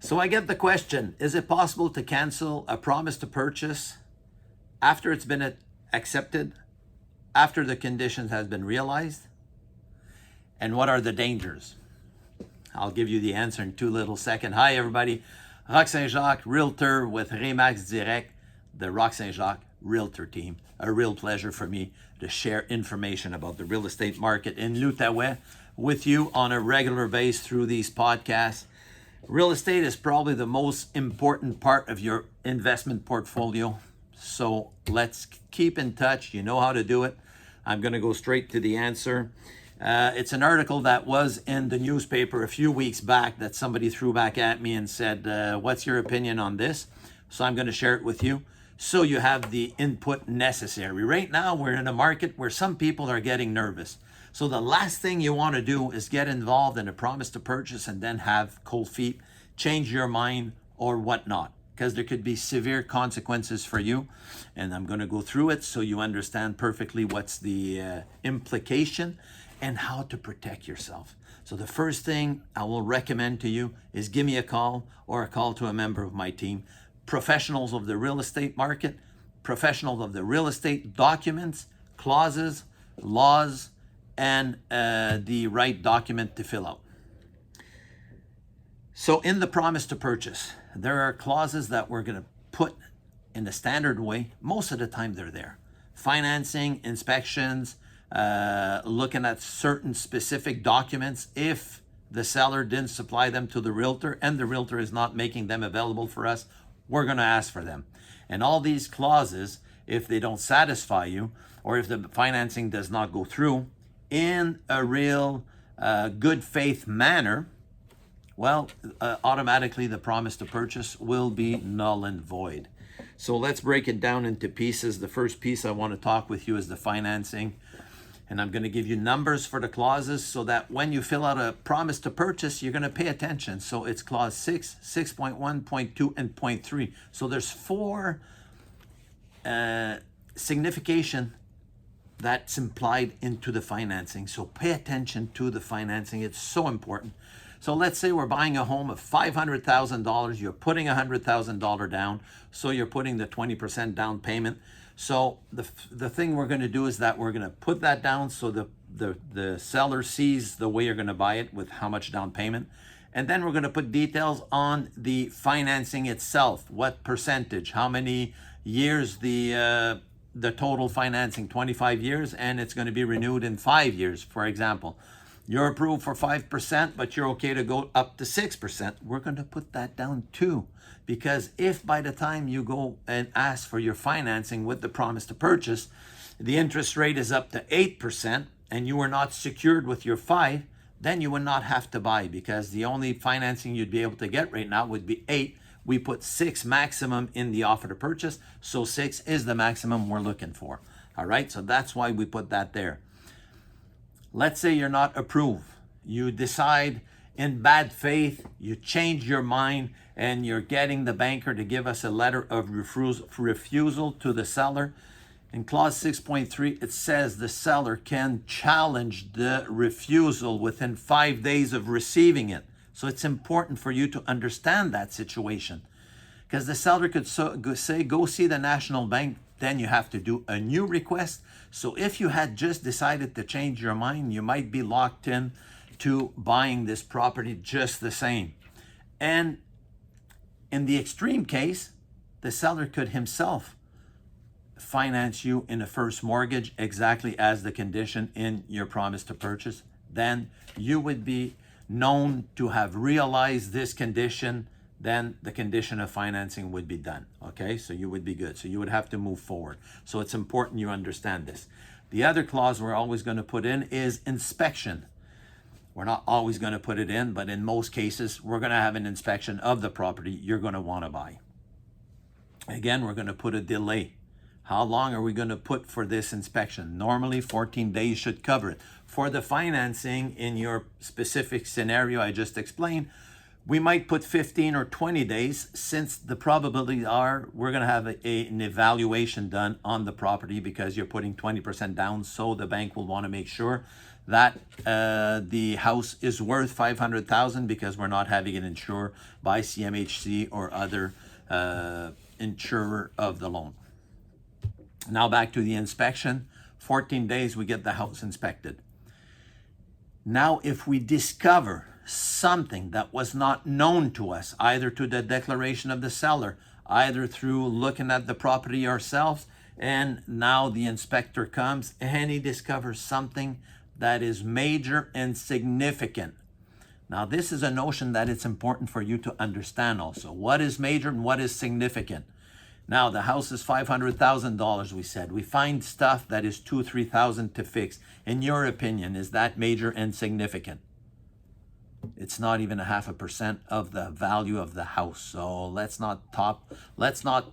So I get the question, is it possible to cancel a promise to purchase after it's been accepted, after the conditions has been realized? And what are the dangers? I'll give you the answer in 2 little seconds. Hi everybody, Rock St-Jacques, Realtor with Remax Direct, the Rock St-Jacques Realtor team. A real pleasure for me to share information about the real estate market in l'Outaouais with you on a regular basis through these podcasts. Real estate is probably the most important part of your investment portfolio. So let's keep in touch. You know how to do it. I'm going to go straight to the answer. It's an article that was in the newspaper a few weeks back that somebody threw back at me and said, what's your opinion on this? So I'm going to share it with you so you have the input necessary. Right now, we're in a market where some people are getting nervous. So the last thing you want to do is get involved in a promise to purchase and then have cold feet, change your mind or whatnot, because there could be severe consequences for you. And I'm going to go through it so you understand perfectly what's the implication and how to protect yourself. So the first thing I will recommend to you is give me a call or a call to a member of my team. Professionals of the real estate market, professionals of the real estate documents, clauses, laws, and the right document to fill out. So in the promise to purchase, there are clauses that we're going to put in the standard way. Most of the time they're there. Financing, inspections, looking at certain specific documents. If the seller didn't supply them to the realtor and the realtor is not making them available for us, we're going to ask for them. And all these clauses, if they don't satisfy you or if the financing does not go through in a real good faith manner, well, automatically the promise to purchase will be null and void. So let's break it down into pieces. The first piece I want to talk with you is the financing. And I'm going to give you numbers for the clauses so that when you fill out a promise to purchase, you're going to pay attention. So it's clause 6, 6.1, 0.2, and 0.3. So there's 4 signification that's implied into the financing. So pay attention to the financing. It's so important. So let's say we're buying a home of $500,000. You're putting $100,000 down. So you're putting the 20% down payment. So the thing we're going to do is that we're going to put that down so the seller sees the way you're going to buy it with how much down payment. And then we're going to put details on the financing itself. What percentage, how many years the total financing, 25 years, and it's going to be renewed in 5 years, for example. You're approved for 5%, but you're okay to go up to 6%. We're going to put that down too. Because if by the time you go and ask for your financing with the promise to purchase, the interest rate is up to 8% and you are not secured with your 5, then you would not have to buy, because the only financing you'd be able to get right now would be 8. We put 6 maximum in the offer to purchase. So 6 is the maximum we're looking for. All right. So that's why we put that there. Let's say you're not approved. You decide in bad faith, you change your mind, and you're getting the banker to give us a letter of refusal to the seller. In clause 6.3, it says the seller can challenge the refusal within 5 days of receiving it. So it's important for you to understand that situation, because the seller could say, go see the National Bank. Then you have to do a new request. So if you had just decided to change your mind, you might be locked in to buying this property just the same. And in the extreme case, the seller could himself finance you in a first mortgage exactly as the condition in your promise to purchase. Then you would be known to have realized this condition. Then the condition of financing would be done. Okay, so you would be good. So you would have to move forward. So it's important you understand this. The other clause we're always going to put in is inspection. We're not always going to put it in, but in most cases, we're going to have an inspection of the property you're going to want to buy. Again, we're going to put a delay. How long are we going to put for this inspection? Normally, 14 days should cover it. For the financing in your specific scenario I just explained, we might put 15 or 20 days, since the probabilities are we're going to have an evaluation done on the property, because you're putting 20% down. So the bank will want to make sure that the house is worth $500,000 because we're not having it insured by CMHC or other insurer of the loan. Now back to the inspection. 14 days we get the house inspected. Now if we discover something that was not known to us, either to the declaration of the seller, either through looking at the property ourselves, and now the inspector comes and he discovers something that is major and significant. Now this is a notion that it's important for you to understand also. What is major and what is significant? Now the house is $500,000, we said. We find stuff that is $2,000, $3,000 to fix. In your opinion, is that major and significant? It's not even 0.5% of the value of the house. So let's not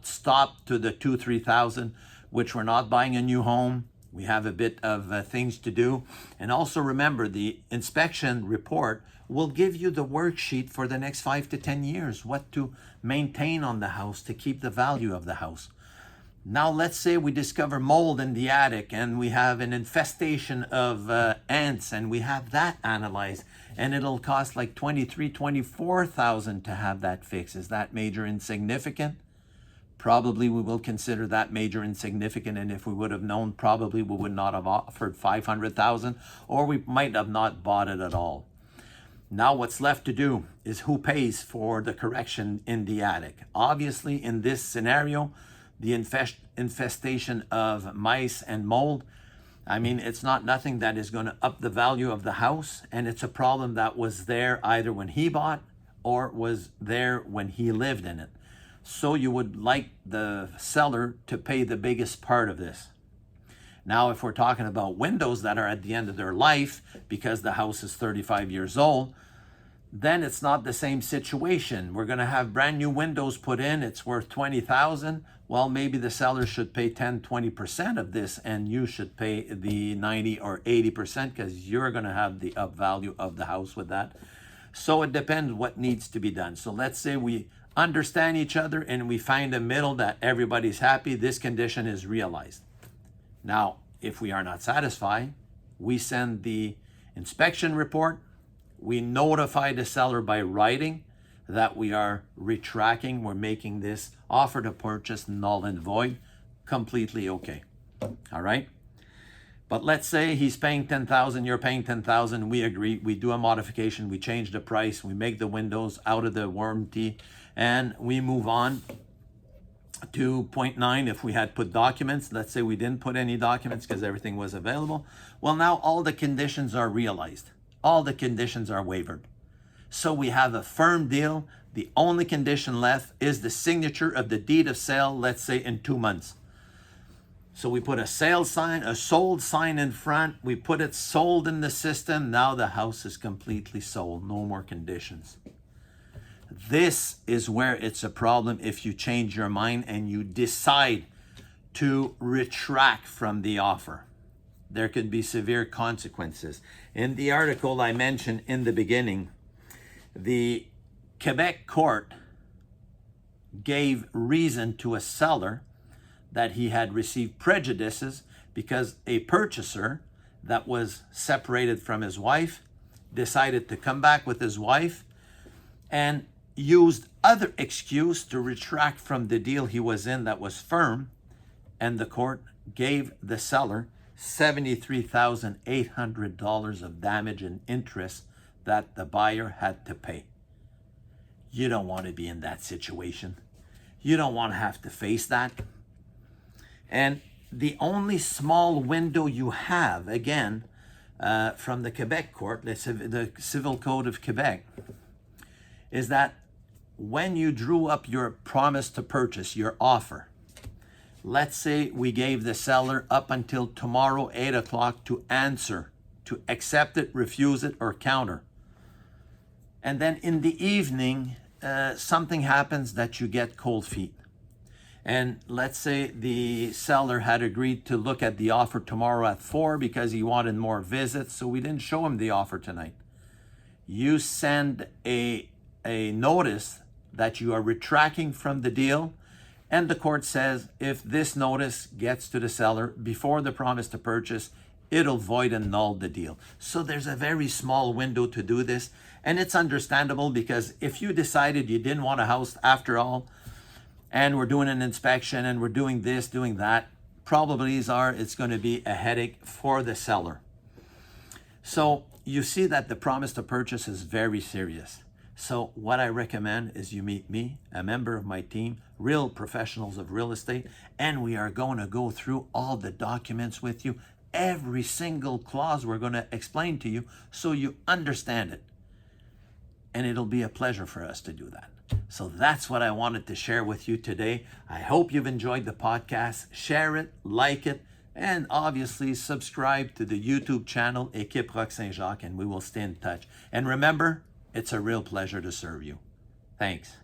stop to the $2,000, $3,000, which we're not buying a new home. We have a bit of things to do. And also remember, the inspection report will give you the worksheet for the next 5 to 10 years, what to maintain on the house to keep the value of the house. Now, let's say we discover mold in the attic and we have an infestation of ants, and we have that analyzed, and it'll cost like $23,000, $24,000 to have that fixed. Is that major and significant? Probably we will consider that major and significant, and if we would have known, probably we would not have offered $500,000, or we might have not bought it at all. Now what's left to do is who pays for the correction in the attic. Obviously, in this scenario, the infestation of mice and mold, I mean, it's not nothing that is going to up the value of the house, and it's a problem that was there either when he bought or was there when he lived in it. So you would like the seller to pay the biggest part of this. Now, if we're talking about windows that are at the end of their life because the house is 35 years old, then it's not the same situation. We're going to have brand new windows put in. It's worth $20,000. Well, maybe the seller should pay 10, 20% of this, and you should pay the 90 or 80% because you're going to have the up value of the house with that. So it depends what needs to be done. So let's say we understand each other and we find a middle that everybody's happy. This condition is realized. Now, if we are not satisfied, we send the inspection report. We notify the seller by writing that we are retracting. We're making this offer to purchase null and void. Completely okay. All right. But let's say he's paying $10,000, you're paying $10,000. We agree. We do a modification. We change the price. We make the windows out of the warranty, and we move on to point 9. If we had put documents, let's say we didn't put any documents because everything was available. Well, now all the conditions are realized. All the conditions are waived. So we have a firm deal. The only condition left is the signature of the deed of sale, let's say in 2 months. So we put a sale sign, a sold sign in front. We put it sold in the system. Now the house is completely sold. No more conditions. This is where it's a problem if you change your mind and you decide to retract from the offer. There could be severe consequences. In the article I mentioned in the beginning, the Quebec court gave reason to a seller that he had received prejudices because a purchaser that was separated from his wife decided to come back with his wife and used other excuse to retract from the deal he was in that was firm, and the court gave the seller $73,800 of damage and interest that the buyer had to pay. You don't want to be in that situation. You don't want to have to face that. And the only small window you have, again, from the Quebec court, the Civil Code of Quebec, is that when you drew up your promise to purchase, your offer, let's say we gave the seller up until tomorrow, 8 o'clock, to answer, to accept it, refuse it, or counter. And then in the evening, something happens that you get cold feet. And let's say the seller had agreed to look at the offer tomorrow at 4 because he wanted more visits, so we didn't show him the offer tonight. You send a notice that you are retracting from the deal, and the court says if this notice gets to the seller before the promise to purchase, it'll void and null the deal. So there's a very small window to do this. And it's understandable, because if you decided you didn't want a house after all, and we're doing an inspection and we're doing this, doing that, probabilities are it's going to be a headache for the seller. So you see that the promise to purchase is very serious. So what I recommend is you meet me, a member of my team, real professionals of real estate, and we are going to go through all the documents with you. Every single clause we're going to explain to you so you understand it. And it'll be a pleasure for us to do that. So that's what I wanted to share with you today. I hope you've enjoyed the podcast. Share it, like it, and obviously subscribe to the YouTube channel Équipe Rock St-Jacques, and we will stay in touch. And remember, it's a real pleasure to serve you. Thanks.